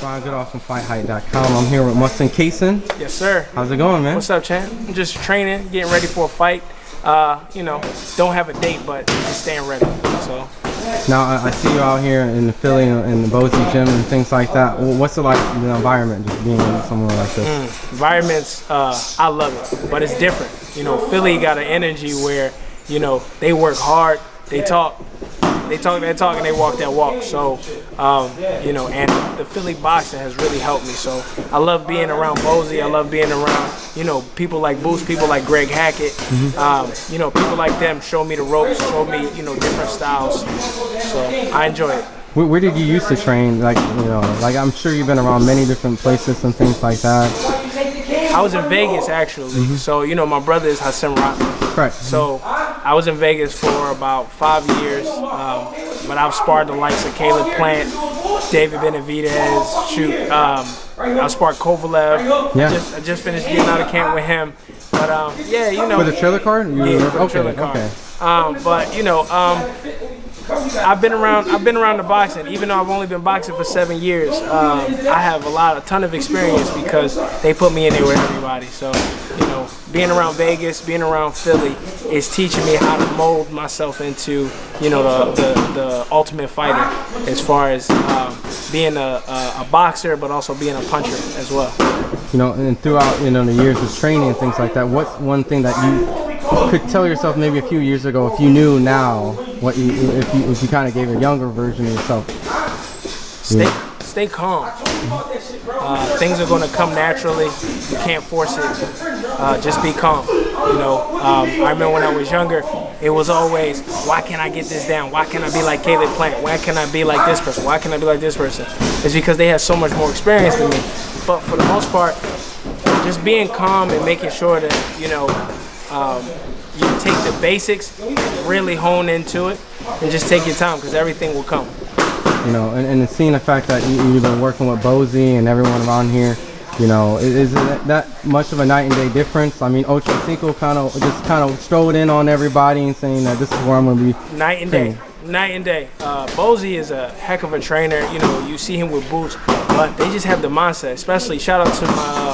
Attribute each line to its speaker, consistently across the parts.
Speaker 1: Ron Goodall from FightHype.com. I'm here with Muhsin Cason.
Speaker 2: Yes, sir.
Speaker 1: How's it going, man?
Speaker 2: What's up, champ? I'm just training, getting ready for a fight. You know, don't have a date, but just staying ready. So.
Speaker 1: Now I see you out here in the Philly in the Bozy gym and things like that. What's it like, the environment, just being somewhere like this?
Speaker 2: Environments, I love it, but it's different. You know, Philly got an energy where, you know, they work hard, they talk that talk, and they walk that walk. So, you know, and the Philly boxing has really helped me. So I love being around Bozy. I love being around, you know, people like Boots, people like Greg Hackett. You know, people like them show me the ropes, show me, you know, different styles. So I enjoy it.
Speaker 1: Where did you used to train? Like, you know, like I'm sure you've been around many different places and things like that.
Speaker 2: I was in Vegas actually. So, you know, my brother is Hassan Rock.
Speaker 1: Right.
Speaker 2: So I was in Vegas for about 5 years, but I've sparred the likes of Caleb Plant, David Benavidez, I sparred Kovalev.
Speaker 1: Yeah.
Speaker 2: I just finished getting out of camp with him. But yeah, you know.
Speaker 1: For the trailer card?
Speaker 2: Yeah, for the trailer card.
Speaker 1: Okay.
Speaker 2: But you know, I've been around the boxing. Even though I've only been boxing for 7 years, I have a ton of experience because they put me in there with everybody. So, you know, being around Vegas, being around Philly is teaching me how to mold myself into, you know, the ultimate fighter, as far as being a boxer, but also being a puncher as well.
Speaker 1: You know, and throughout, you know, the years of training and things like that, what's one thing that you could tell yourself maybe a few years ago, if you knew now, what if you kind of gave a younger version of yourself?
Speaker 2: Stay calm. Things are going to come naturally. You can't force it. Just be calm. You know, I remember when I was younger, it was always, why can't I get this down? Why can't I be like Caleb Plant? Why can't I be like this person? Why can't I be like this person? It's because they have so much more experience than me. But for the most part, just being calm and making sure that, you know, you take the basics, really hone into it, and just take your time, because everything will come.
Speaker 1: You know, and seeing the fact that you've been working with Bozy and everyone around here, you know, is it that much of a night and day difference? I mean, Ocho Cinco kind of strode in on everybody and saying that this is where I'm going to be.
Speaker 2: Night and day. Night and day. Bozy is a heck of a trainer. You know, you see him with Boots, but they just have the mindset. Especially shout out to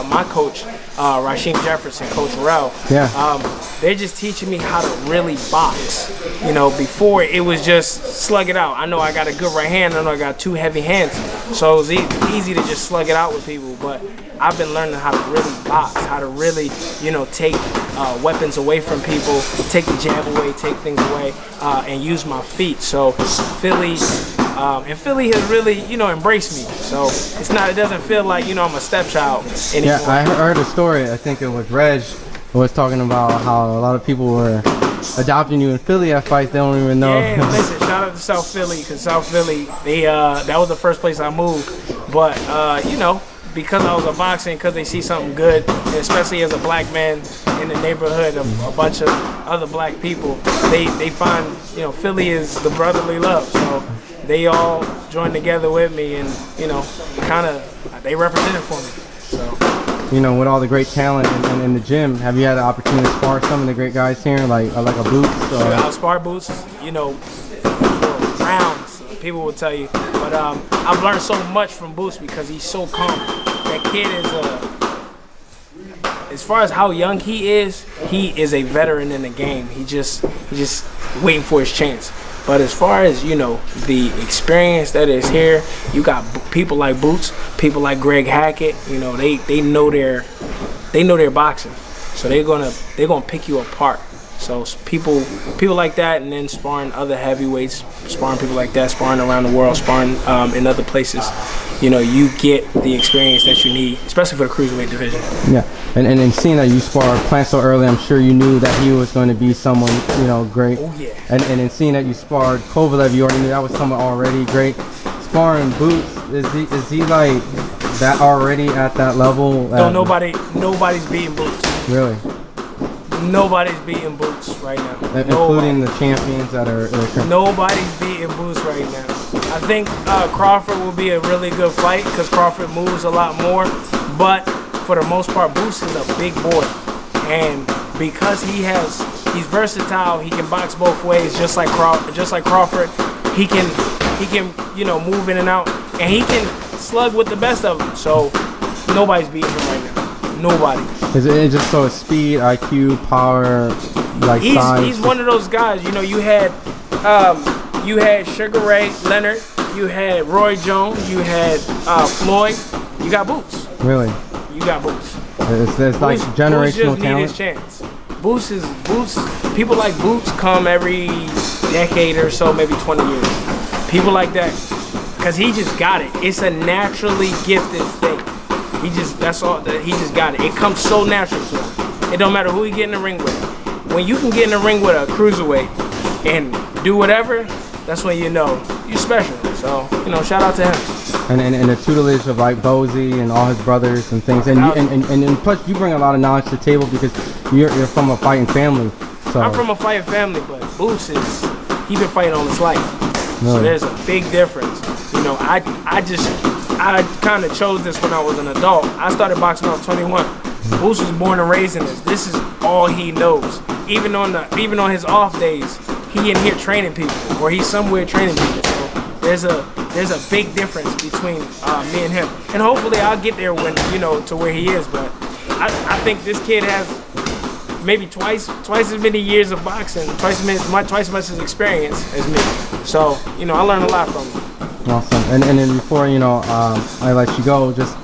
Speaker 2: my coach, Rasheem Jefferson, Coach Ralph.
Speaker 1: Yeah.
Speaker 2: They're just teaching me how to really box. You know, before it was just slug it out. I know I got a good right hand. I know I got 2 heavy hands, so it's easy to just slug it out with people. But I've been learning how to really box, how to really, you know, take weapons away from people, take the jab away, take things away, and use my feet. So Philly has really, you know, embraced me. So it doesn't feel like, you know, I'm a stepchild anymore.
Speaker 1: Yeah, I heard a story. I think it was Reg was talking about how a lot of people were adopting you in Philly at fights. They don't even know.
Speaker 2: Yeah, listen, shout out to South Philly, because South Philly, that was the first place I moved. But you know, because I was a boxing, because they see something good, and especially as a black man in the neighborhood of a bunch of other black people, they find, you know, Philly is the brotherly love. So they all joined together with me, and, you know, they represented for me. So.
Speaker 1: You know, with all the great talent in the gym, have you had the opportunity to spar some of the great guys here, like a Boots?
Speaker 2: I'll spar Boots, you know, for rounds, people will tell you. But I've learned so much from Boots because he's so calm. That kid is as far as how young he is a veteran in the game. He's just waiting for his chance. But as far as, you know, the experience that is here, you got people like Boots, people like Greg Hackett. You know, they know their boxing, so they're gonna pick you apart. So people like that, and then sparring other heavyweights, sparring people like that, sparring around the world, sparring in other places. You know, you get the experience that you need, especially for the cruiserweight division.
Speaker 1: Yeah, and seeing that you sparred Plant so early, I'm sure you knew that he was going to be someone, you know, great.
Speaker 2: Oh yeah.
Speaker 1: And in seeing that you sparred Kovalev, you already knew that was someone already great. Sparring Boots, is he like that already at that level?
Speaker 2: No, nobody's beating Boots.
Speaker 1: Really?
Speaker 2: Nobody's beating Boots right now.
Speaker 1: Including the champions that are.
Speaker 2: Nobody's beating Boots right now. I think Crawford will be a really good fight because Crawford moves a lot more. But for the most part, Boots is a big boy, and because he's versatile. He can box both ways, just like Crawford. He can, you know, move in and out, and he can slug with the best of them. So nobody's beating him right now. Nobody.
Speaker 1: Is it just so it's speed, IQ, power, like size?
Speaker 2: He's one of those guys. You know, you had Sugar Ray Leonard, you had Roy Jones, you had Floyd. You got Boots.
Speaker 1: Really?
Speaker 2: You got Boots.
Speaker 1: It's like generational
Speaker 2: Boots just
Speaker 1: talent.
Speaker 2: need his chance. Boots. People like Boots come every decade or so, maybe 20 years. People like that, cause he just got it. It's a naturally gifted thing. He just got it. It comes so natural to him. It don't matter who he get in the ring with. When you can get in the ring with a cruiserweight and do whatever, that's when you know you're special. So, you know, shout out to him.
Speaker 1: And the tutelage of like Bozy and all his brothers and things, and plus you bring a lot of knowledge to the table because you're from a fighting family. So
Speaker 2: I'm from a fighting family, but Boots he been fighting all his life.
Speaker 1: Really?
Speaker 2: So there's a big difference. You know, I kind of chose this when I was an adult. I started boxing when I was 21. Boots was born and raised in this. This is all he knows. Even on his off days, he in here training people, or he's somewhere training people. So there's a big difference between me and him, and hopefully I'll get there when to where he is. But I think this kid has maybe twice as many years of boxing, twice as much as experience as me. So I learned a lot from him.
Speaker 1: Awesome. And then before I let you go, just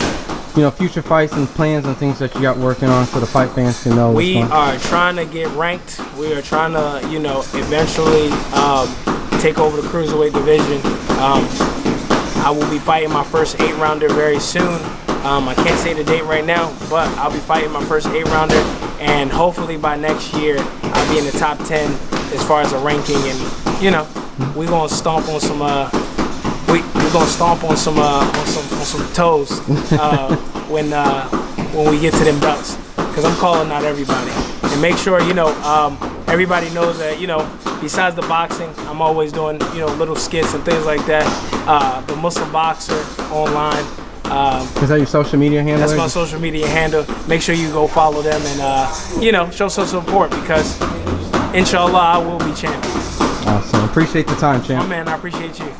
Speaker 1: future fights and plans and things that you got working on so the fight fans can know.
Speaker 2: We are trying to get ranked. We are trying to eventually take over the cruiserweight division. I will be fighting my first 8-rounder very soon. I can't say the date right now, but I'll be fighting my first 8-rounder, and hopefully by next year I'll be in the top 10 as far as a ranking. And we're gonna stomp on some we're gonna stomp on some toes when we get to them belts, because I'm calling out everybody. And make sure everybody knows that besides the boxing, I'm always doing little skits and things like that. The Muslim Boxer online.
Speaker 1: Is that your social media handle?
Speaker 2: That's my social media handle. Make sure you go follow them and show some support, because inshallah I will be champion.
Speaker 1: Awesome. Appreciate the time, champ.
Speaker 2: Oh man, I appreciate you.